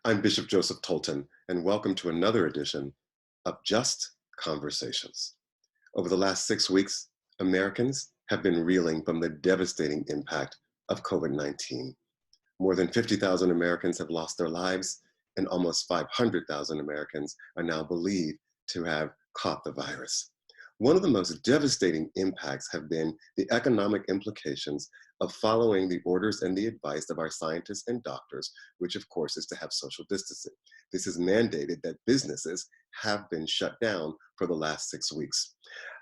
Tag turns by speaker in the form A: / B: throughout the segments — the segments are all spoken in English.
A: I'm Bishop Joseph Tolton, and welcome to another edition of Just Conversations. Over the last 6 weeks, Americans have been reeling from the devastating impact of COVID-19. More than 50,000 Americans have lost their lives, and almost 500,000 Americans are now believed to have caught the virus. One of the most devastating impacts have been the economic implications of following the orders and the advice of our scientists and doctors, which of course is to have social distancing. This has mandated that businesses have been shut down for the last 6 weeks.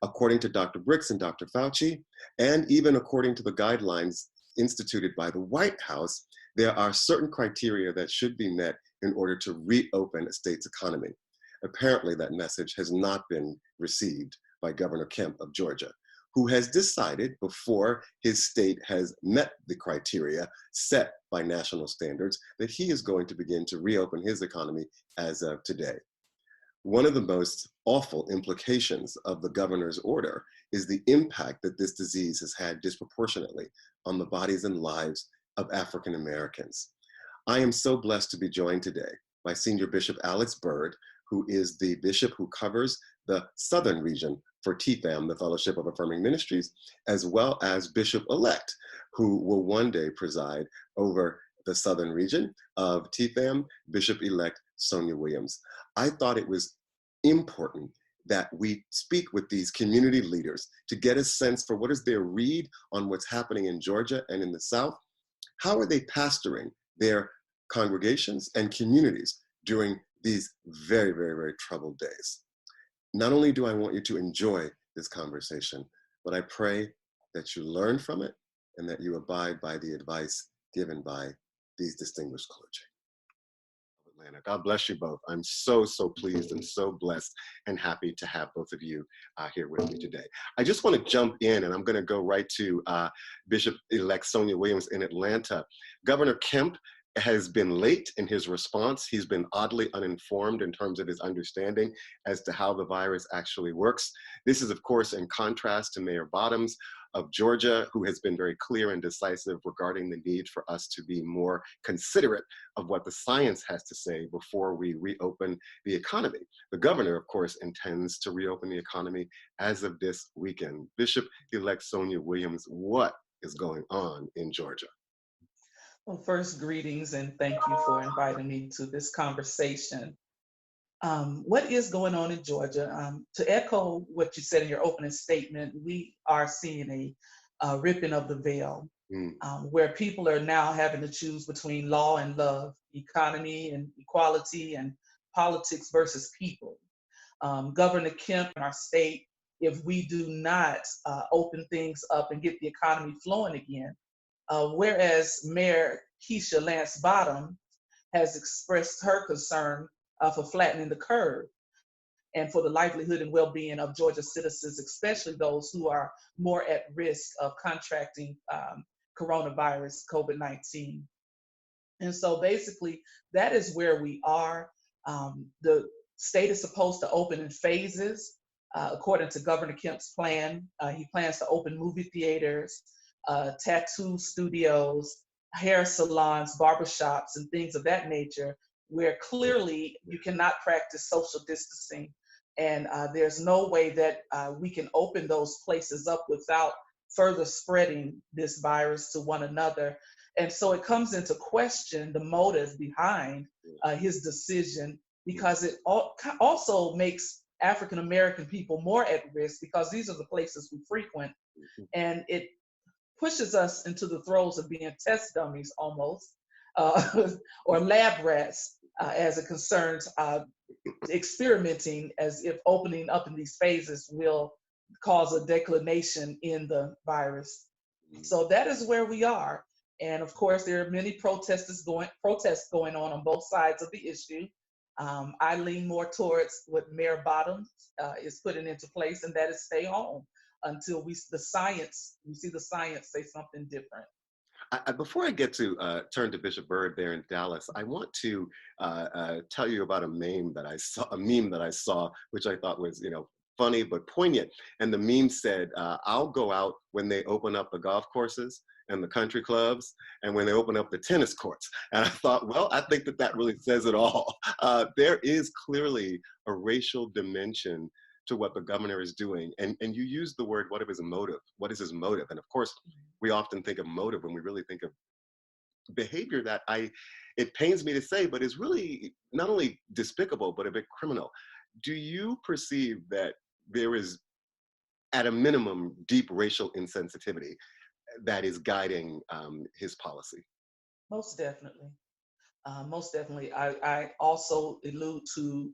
A: According to Dr. Birx and Dr. Fauci, and even according to the guidelines instituted by the White House, there are certain criteria that should be met in order to reopen a state's economy. Apparently, that message has not been received by Governor Kemp of Georgia, who has decided before his state has met the criteria set by national standards that he is going to begin to reopen his economy as of today. One of the most awful implications of the governor's order is the impact that this disease has had disproportionately on the bodies and lives of African Americans. I am so blessed to be joined today by Senior Bishop Alex Byrd, who is the bishop who covers the southern region for TFAM, the Fellowship of Affirming Ministries, as well as Bishop-elect, who will one day preside over the southern region of TFAM, Bishop-elect Sonia Williams. I thought it was important that we speak with these community leaders to get a sense for what is their read on what's happening in Georgia and in the South. How are they pastoring their congregations and communities during these very, very, very troubled days? Not only do I want you to enjoy this conversation, but I pray that you learn from it and that you abide by the advice given by these distinguished clergy. Atlanta. God bless you both. I'm so pleased and so blessed and happy to have both of you here with me today. I just want to jump in, and I'm going to go right to Bishop-elect Sonia Williams in Atlanta. Governor Kemp has been late in his response. He's been oddly uninformed in terms of his understanding as to how the virus actually works. This is, of course, in contrast to Mayor Bottoms of Georgia, who has been very clear and decisive regarding the need for us to be more considerate of what the science has to say before we reopen the economy. The governor, of course, intends to reopen the economy as of this weekend. Bishop-elect Sonia Williams, what is going on in Georgia?
B: Well, first, greetings and thank you for inviting me to this conversation. What is going on in Georgia? To echo what you said in your opening statement, we are seeing a ripping of the veil, where people are now having to choose between law and love, economy and equality, and politics versus people. Governor Kemp in our state, if we do not open things up and get the economy flowing again, whereas Mayor Keisha Lance Bottom has expressed her concern for flattening the curve and for the livelihood and well-being of Georgia citizens, especially those who are more at risk of contracting coronavirus, COVID-19. And so basically, that is where we are. The state is supposed to open in phases. According to Governor Kemp's plan, he plans to open movie theaters, tattoo studios, hair salons, barbershops, and things of that nature, where clearly you cannot practice social distancing. And there's no way that we can open those places up without further spreading this virus to one another. And so it comes into question the motive behind his decision, because it also makes African American people more at risk, because these are the places we frequent. And it pushes us into the throes of being test dummies almost, or lab rats, as it concerns experimenting, as if opening up in these phases will cause a declination in the virus. So that is where we are. And of course, there are many protests going on both sides of the issue. I lean more towards what Mayor Bottoms is putting into place, and that is stay home until we see the science say something different.
A: Before I get to turn to Bishop Byrd there in Dallas, I want to tell you about a meme that I saw, which I thought was, funny but poignant. And the meme said, I'll go out when they open up the golf courses and the country clubs and when they open up the tennis courts. And I thought, well, I think that that really says it all. There is clearly a racial dimension to what the governor is doing. And you use the word, what is his motive? What is his motive? And of course, we often think of motive when we really think of behavior that it pains me to say, but is really not only despicable, but a bit criminal. Do you perceive that there is, at a minimum, deep racial insensitivity that is guiding his policy?
B: Most definitely. Most definitely. I also allude to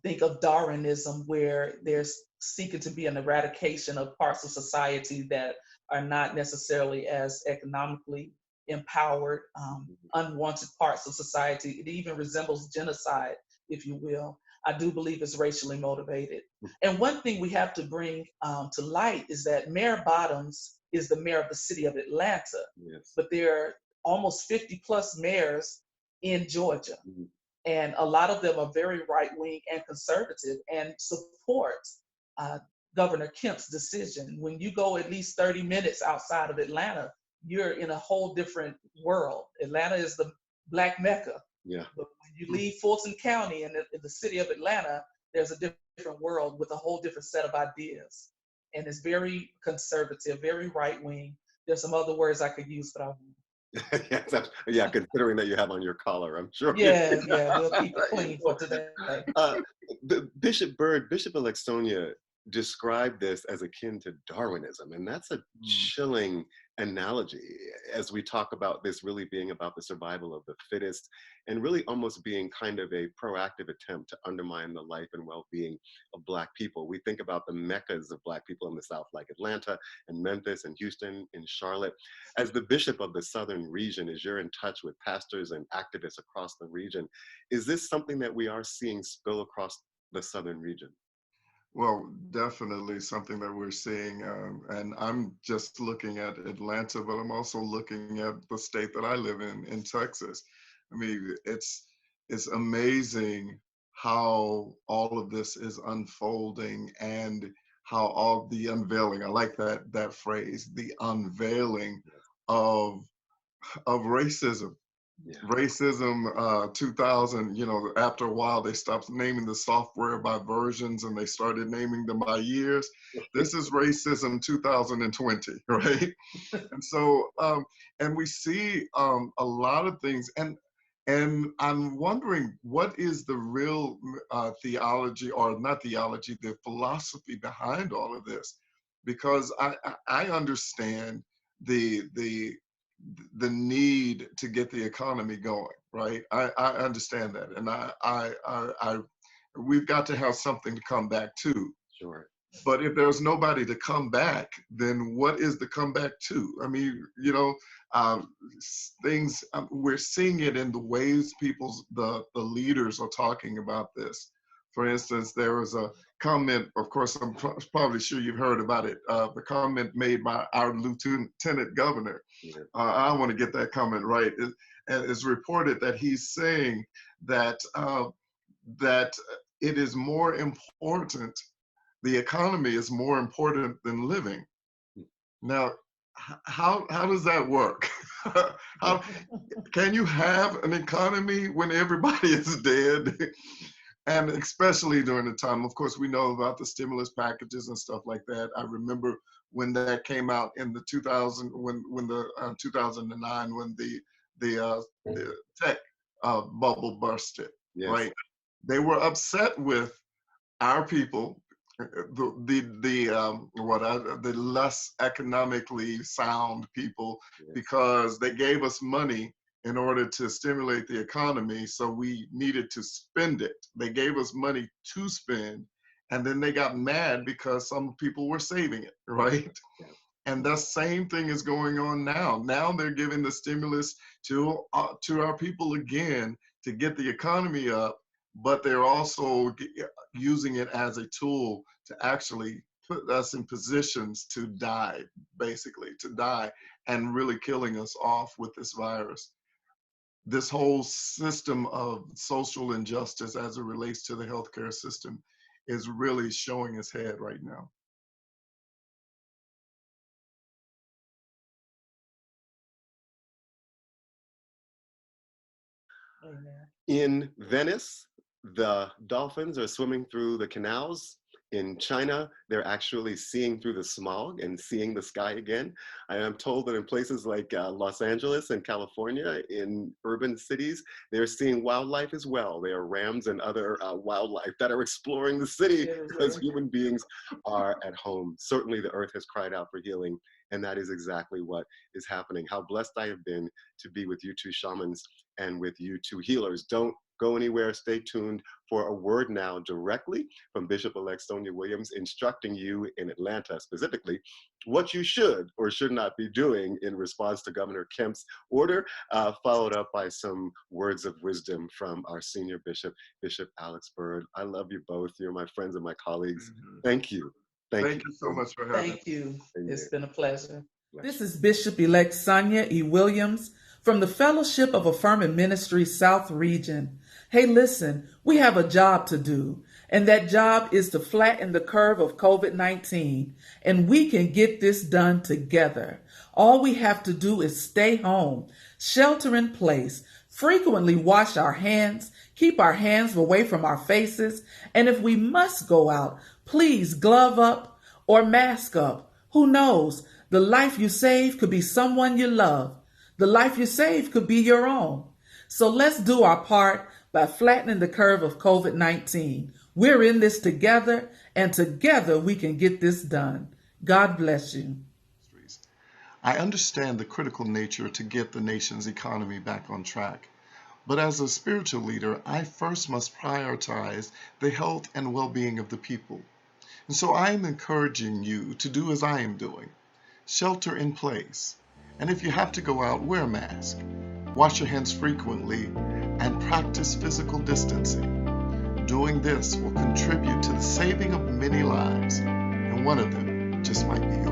B: think of Darwinism, where there's seeking to be an eradication of parts of society that are not necessarily as economically empowered, unwanted parts of society. It even resembles genocide, if you will. I do believe it's racially motivated. And one thing we have to bring to light is that Mayor Bottoms is the mayor of the city of Atlanta,
A: Yes.
B: but there are almost 50 plus mayors in Georgia.
A: Mhm.
B: And a lot of them are very right wing and conservative and support uh, Governor Kemp's decision. When you go at least 30 minutes outside of Atlanta, you're in a whole different world. Atlanta is the Black Mecca.
A: Yeah.
B: But when you leave Fulton County and in the city of Atlanta, there's a different world with a whole different set of ideas. And it's very conservative, very right wing. There's some other words I could use, but I won't.
A: Yes, yeah, considering that you have on your collar, I'm sure.
B: Yeah, yeah, we'll keep it clean for today.
A: uh, Bishop Byrd, Bishop-elect Sonia described this as akin to Darwinism, and that's a
C: Mm.
A: chilling analogy as we talk about this really being about the survival of the fittest and really almost being kind of a proactive attempt to undermine the life and well-being of Black people. We think about the meccas of Black people in the South, like Atlanta and Memphis and Houston and Charlotte. As the bishop of the Southern region, as you're in touch with pastors and activists across the region, is this something that we are seeing spill across the Southern region?
C: Well, definitely something that we're seeing. And I'm just looking at Atlanta, but I'm also looking at the state that I live in Texas. I mean, it's amazing how all of this is unfolding and how all the unveiling, I like that phrase, the unveiling of racism.
A: Yeah.
C: Racism 2000, after a while they stopped naming the software by versions and they started naming them by years. This is racism 2020, right? And so and we see a lot of things, and I'm wondering what is the real theology, or not theology, the philosophy behind all of this, because I understand the need to get the economy going, right? I understand that, and we've got to have something to come back to.
A: Sure.
C: But if there's nobody to come back, then what is the comeback to? I mean, things, we're seeing it in the ways the leaders are talking about this. For instance, there was a comment, of course, I'm probably sure you've heard about it, the comment made by our lieutenant governor.
A: Yeah.
C: I want to get that comment right. It's reported that he's saying that that it is more important, the economy is more important than living. Now, how does that work? How can you have an economy when everybody is dead? And especially during the time, of course, we know about the stimulus packages and stuff like that. I remember when that came out in the 2009, when the tech bubble bursted,
A: Yes.
C: right? They were upset with our people, the less economically sound people,
A: Yes.
C: because they gave us money in order to stimulate the economy, so we needed to spend it. They gave us money to spend, and then they got mad because some people were saving it, right?
A: Yeah.
C: And the same thing is going on now. Now they're giving the stimulus to our people again to get the economy up, but they're also using it as a tool to actually put us in positions to die, basically, to die, and really killing us off with this virus. This whole system of social injustice as it relates to the healthcare system is really showing its head right now.
B: Amen.
A: In Venice, the dolphins are swimming through the canals. In China, they're actually seeing through the smog and seeing the sky again. I am told that in places like Los Angeles and California, in urban cities, they're seeing wildlife as well. There are rams and other wildlife that are exploring the city because human beings are at home. Certainly the earth has cried out for healing, and that is exactly what is happening. How blessed I have been to be with you two shamans and with you two healers. Don't go anywhere. Stay tuned for a word now directly from Bishop-elect Sonia Williams, instructing you in Atlanta specifically what you should or should not be doing in response to Governor Kemp's order, followed up by some words of wisdom from our senior bishop, Bishop Alex Bird. I love you both. You're my friends and my colleagues. Thank you.
C: Thank you so much for having me.
B: Thank you.
A: Amen.
B: It's been a pleasure.
A: Bless
B: This is Bishop-elect Sonia E. Williams from the Fellowship of Affirming Ministries South Region. Hey, listen, we have a job to do, and that job is to flatten the curve of COVID-19, and we can get this done together. All we have to do is stay home, shelter in place, frequently wash our hands, keep our hands away from our faces, and if we must go out, please glove up or mask up. Who knows? The life you save could be someone you love. The life you save could be your own. So let's do our part by flattening the curve of COVID-19. We're in this together, and together we can get this done. God bless you.
C: I understand the critical nature to get the nation's economy back on track. But as a spiritual leader, I first must prioritize the health and well-being of the people. And so I am encouraging you to do as I am doing. Shelter in place. And if you have to go out, wear a mask. Wash your hands frequently and practice physical distancing. Doing this will contribute to the saving of many lives, and one of them just might be yours.